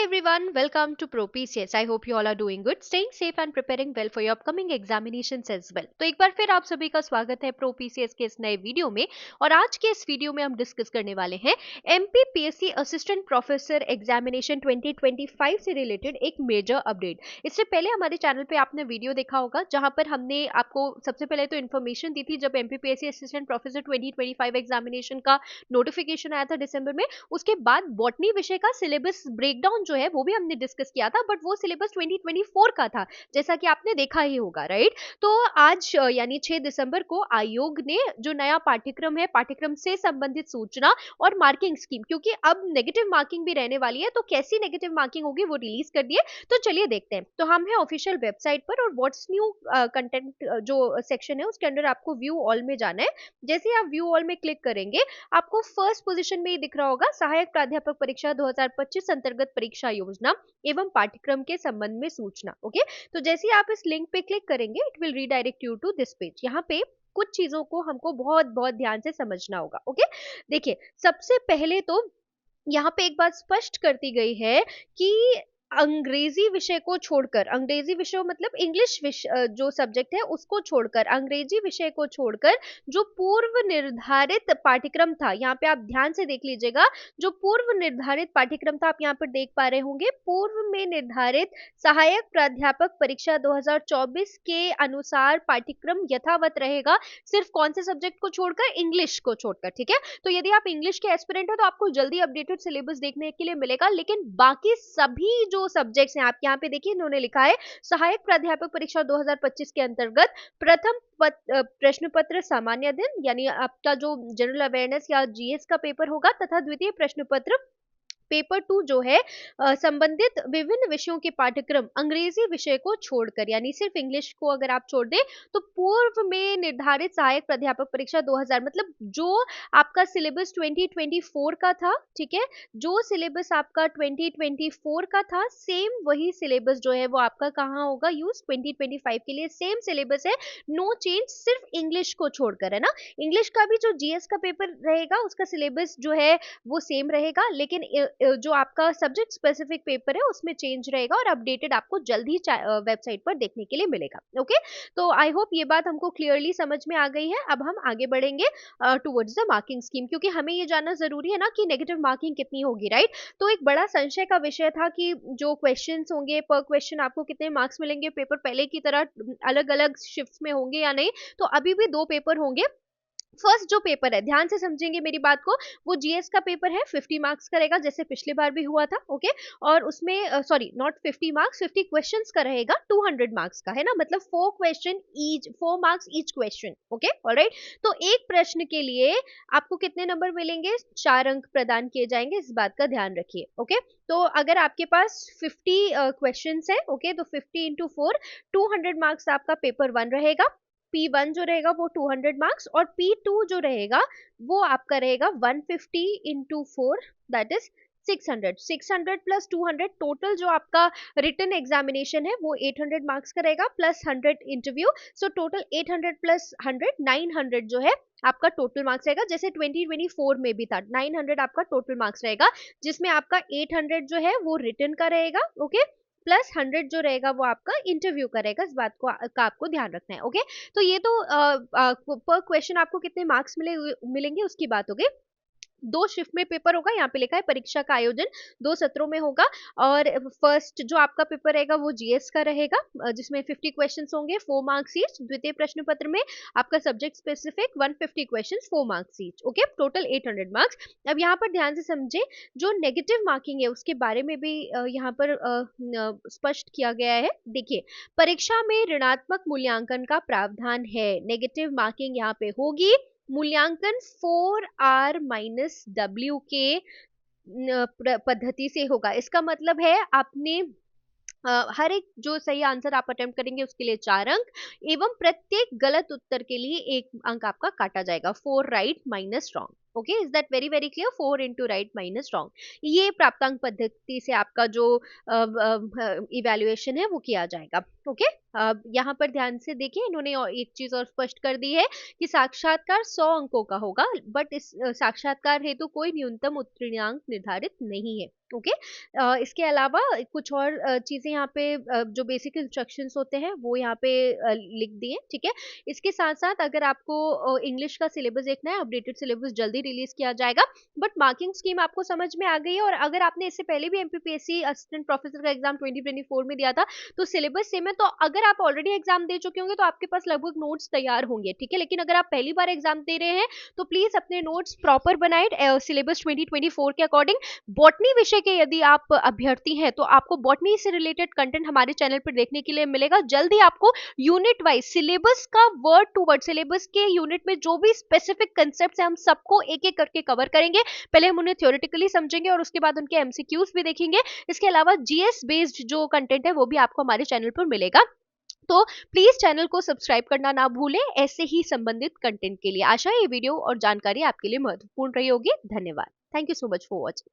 everyone, welcome to ProPCS. I hope you all are doing good, staying safe and preparing well for your upcoming examinations as well. तो एक बार फिर आप सभी का स्वागत है ProPCS के इस नए वीडियो में। और आज के इस वीडियो में हम डिस्कस करने वाले हैं MPPSC असिस्टेंट प्रोफेसर एग्जामिनेशन 2025 से रिलेटेड एक मेजर अपडेट। इससे पहले हमारे चैनल पे आपने वीडियो देखा होगा जहां पर हमने आपको सबसे पहले तो इन्फॉर्मेशन दी थी जब MPPSC असिस्टेंट प्रोफेसर 2025 एग्जामिनेशन का नोटिफिकेशन आया था दिसंबर में। उसके बाद बॉटनी विषय का सिलेबस ब्रेकडाउन जो है वो भी हमने डिस्कस किया था, बट वो सिलेबस 2024 का था, जैसा कि आपने देखा ही होगा, राइट। तो आज यानी 6 दिसंबर को आयोग ने जो नया पाठ्यक्रम है, पाठ्यक्रम से संबंधित सूचना और मार्किंग स्कीम, क्योंकि अब नेगेटिव मार्किंग भी रहने वाली है, तो कैसी नेगेटिव मार्किंग होगी वो रिलीज कर दिए। तो चलिए देखते हैं। तो हम है ऑफिशियल वेबसाइट पर और व्हाट्स न्यू कंटेंट जो सेक्शन है उसके अंदर आपको व्यू ऑल में जाना है। जैसे ही आप व्यू ऑल में क्लिक करेंगे आपको फर्स्ट पोजीशन में ही दिख रहा होगा सहायक प्राध्यापक परीक्षा 2025 अंतर्गत परीक्षा योजना एवं पाठ्यक्रम के संबंध में सूचना। ओके, तो जैसे ही आप इस लिंक पे क्लिक करेंगे it will redirect you to this page. यहाँ पे कुछ चीजों को हमको बहुत बहुत ध्यान से समझना होगा। ओके, देखिए सबसे पहले तो यहाँ पे एक बात स्पष्ट कर दी गई है कि अंग्रेजी विषय को छोड़कर, अंग्रेजी विषय मतलब इंग्लिश जो सब्जेक्ट है उसको छोड़कर, अंग्रेजी विषय को छोड़कर जो पूर्व निर्धारित पाठ्यक्रम था, यहाँ पे आप ध्यान से देख लीजिएगा, जो पूर्व निर्धारित पाठ्यक्रम था आप यहाँ पर देख पा रहे होंगे, पूर्व में निर्धारित सहायक प्राध्यापक परीक्षा 2024 के अनुसार पाठ्यक्रम यथावत रहेगा, सिर्फ कौन से सब्जेक्ट को छोड़कर, इंग्लिश को छोड़कर। ठीक है, तो यदि आप इंग्लिश के एस्पिरेंट हो तो आपको जल्दी अपडेटेड सिलेबस देखने के लिए मिलेगा, लेकिन बाकी सभी जो सब्जेक्ट्स हैं आप यहाँ पे देखिए, इन्होंने लिखा है सहायक प्राध्यापक परीक्षा 2025 के अंतर्गत प्रथम प्रश्न पत्र सामान्य दिन, यानी आपका जो जनरल अवेयरनेस या जीएस का पेपर होगा, तथा द्वितीय प्रश्न पत्र पेपर 2 जो है संबंधित विभिन्न विषयों के पाठ्यक्रम अंग्रेजी विषय को छोड़कर, यानी सिर्फ इंग्लिश को अगर आप छोड़ दें तो पूर्व में निर्धारित सहायक प्राध्यापक परीक्षा 2000 मतलब जो आपका सिलेबस 2024 का था, ठीक है, जो सिलेबस आपका 2024 का था सेम वही सिलेबस जो है वो आपका कहाँ होगा यूज, 2025 के लिए सेम सिलेबस है, नो चेंज, सिर्फ इंग्लिश को छोड़कर, है ना। इंग्लिश का भी जो जीएस का पेपर रहेगा उसका सिलेबस जो है वो सेम रहेगा, लेकिन जो आपका सब्जेक्ट स्पेसिफिक पेपर है उसमें चेंज रहेगा और अपडेटेड आपको जल्दी वेबसाइट पर देखने के लिए मिलेगा। ओके, तो आई होप ये बात हमको क्लियरली समझ में आ गई है। अब हम आगे बढ़ेंगे टुवर्ड्स द मार्किंग स्कीम, क्योंकि हमें ये जानना जरूरी है ना कि नेगेटिव मार्किंग कितनी होगी, राइट। तो एक बड़ा संशय का विषय था कि जो क्वेश्चंस होंगे पर क्वेश्चन आपको कितने मार्क्स मिलेंगे, पेपर पहले की तरह अलग अलग शिफ्ट्स में होंगे या नहीं। तो अभी भी 2 पेपर होंगे। फर्स्ट जो पेपर है, ध्यान से समझेंगे मेरी बात को, वो जीएस का पेपर है, 50 मार्क्स का रहेगा जैसे पिछली बार भी हुआ था। ओके, और उसमें सॉरी नॉट 50 मार्क्स, 50 क्वेश्चंस का रहेगा, 200 मार्क्स का, है ना, मतलब 4 question each, 4 marks each question. Okay, alright. तो एक प्रश्न के लिए आपको कितने नंबर मिलेंगे, 4 अंक प्रदान किए जाएंगे, इस बात का ध्यान रखिए। ओके, तो अगर आपके पास 50 क्वेश्चंस है, ओके, तो 50 इंटू 4 200 मार्क्स आपका पेपर 1 रहेगा। P1 जो रहेगा वो 200 मार्क्स और P2 जो रहेगा वो आपका रहेगा 150 into 4 that is 600, 600 plus 200, total जो आपका रिटन एग्जामिनेशन है वो 800 मार्क्स का रहेगा plus 100 interview, so total 800 plus 100 900 जो है आपका टोटल मार्क्स रहेगा, जैसे 2024 में भी था 900 आपका टोटल मार्क्स रहेगा, जिसमें आपका 800 जो है वो रिटन का रहेगा, ओके, प्लस 100 जो रहेगा वो आपका इंटरव्यू करेगा, इस बात को का आपको ध्यान रखना है। ओके, तो ये तो पर क्वेश्चन आपको कितने मार्क्स मिलेंगे उसकी बात हो गई। 2 शिफ्ट में पेपर होगा, यहाँ पे लिखा है परीक्षा का आयोजन 2 सत्रों में होगा, और फर्स्ट जो आपका पेपर रहेगा वो जीएस का रहेगा जिसमें 50 क्वेश्चंस होंगे, 4 मार्क्स ईच। द्वितीय प्रश्न पत्र में आपका subject specific 150 questions, 4 marks each, okay, total 800 marks. अब यहाँ पर ध्यान से समझे, जो नेगेटिव मार्किंग है उसके बारे में भी यहाँ पर स्पष्ट किया गया है। देखिए, परीक्षा में ऋणात्मक मूल्यांकन का प्रावधान है, नेगेटिव मार्किंग यहाँ पे होगी, मूल्यांकन 4R माइनस W के पद्धति से होगा। इसका मतलब है आपने हर एक जो सही आंसर आप अटेम्प्ट करेंगे उसके लिए 4 अंक, एवं प्रत्येक गलत उत्तर के लिए 1 अंक आपका काटा जाएगा, 4 right minus wrong. Okay, is that very very clear? 4 into right minus wrong, ये प्राप्तांक पद्धति से आपका जो इवेल्युएशन है वो किया जाएगा। ओके, यहाँ पर ध्यान से देखिए, इन्होंने एक चीज और स्पष्ट कर दी है कि साक्षात्कार 100 अंकों का होगा, बट इस साक्षात्कार हेतु कोई न्यूनतम उत्तीर्णांक निर्धारित नहीं है। ओके, इसके अलावा कुछ और चीजें यहाँ पे जो बेसिक इंस्ट्रक्शंस होते हैं वो यहाँ पे लिख दिए। ठीक है, इसके साथ साथ अगर आपको इंग्लिश का सिलेबस देखना है, अपडेटेड सिलेबस जल्दी रिलीज किया जाएगा, बट मार्किंग स्कीम आपको समझ में आ गई है। और अगर आपने इससे पहले भी एमपीपीएससी असिस्टेंट प्रोफेसर का एग्जाम 2024 में दिया था तो सिलेबस सेम है, तो अगर आप ऑलरेडी एग्जाम दे चुके होंगे तो आपके पास लगभग नोट्स तैयार होंगे। ठीक है, लेकिन अगर आप पहली बार एग्जाम दे रहे हैं तो प्लीज अपने नोट्स प्रॉपर बनाए सिलेबस 2024 के अकॉर्डिंग। बॉटनी विषय के यदि आप अभ्यर्थी हैं तो आपको बॉटनी से रिलेटेड कंटेंट हमारे चैनल पर देखने के लिए मिलेगा। जल्दी आपको यूनिट वाइज सिलेबस का वर्ड टू वर्ड, सिलेबस के यूनिट में जो भी स्पेसिफिक कंसेप्ट है हम सबको एक एक करके कवर करेंगे। पहले हम उन्हें थ्योरेटिकली समझेंगे और उसके बाद उनके एमसीक्यूज भी देखेंगे। इसके अलावा जीएस बेस्ड जो कंटेंट है वो भी आपको हमारे चैनल पर मिलेगा। तो प्लीज चैनल को सब्सक्राइब करना ना भूलें ऐसे ही संबंधित कंटेंट के लिए। आशा है ये वीडियो और जानकारी आपके लिए महत्वपूर्ण रही होगी। धन्यवाद। Thank you so much for watching.